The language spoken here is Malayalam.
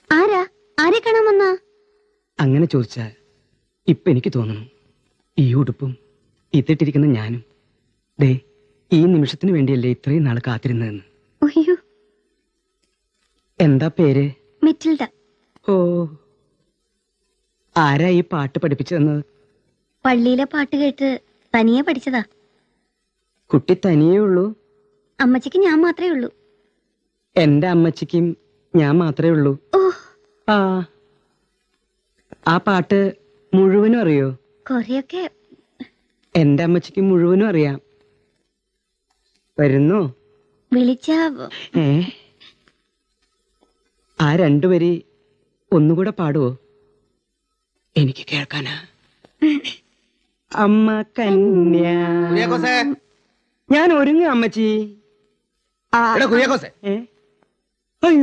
ആരാ ആരെ കാണാൻ വന്ന? അങ്ങനെ ചോദിച്ചാൽ ഇപ്പൊ എനിക്ക് തോന്നുന്നു ഈ ഉടുപ്പും ഇത്തിട്ടിരിക്കുന്ന ഞാനും ദേ ഈ നിമിഷത്തിന് വേണ്ടിയല്ലേ ഇത്രയും നാൾ കാത്തിരുന്നതെന്ന്. അയ്യോ, എന്താ പേര്? മെറ്റിൽഡ. ഓ, ആരാ ഈ പാട്ട് പഠിപ്പിച്ചു തന്നത്? പള്ളിയിലെ പാട്ട് കേട്ട് തനിയെ പഠിച്ചതാ. കുട്ടി തനിയേ ഉള്ളൂ? അമ്മച്ചിക്ക് ഞാൻ മാത്രമേ ഉള്ളൂ. എന്റെ അമ്മച്ചിക്കും ഞാൻ മാത്രമേ ഉള്ളൂ. ഓ, ആ ആ പാട്ട് മുഴുവനും അറിയോ? കൊറേയൊക്കെ. എന്റെ അമ്മച്ചിക്ക് മുഴുവനും അറിയാം. വരുന്നോ? വിളിച്ച ഏ, ആ രണ്ടുപേരി ഒന്നുകൂടെ പാടുവോ? എനിക്ക് കേൾക്കാനാ. അമ്മ കന്യ. ഞാൻ ഒരുങ്ങ അമ്മച്ചി. കുര്യാക്കോസേ, ഏ, അയ്യോ.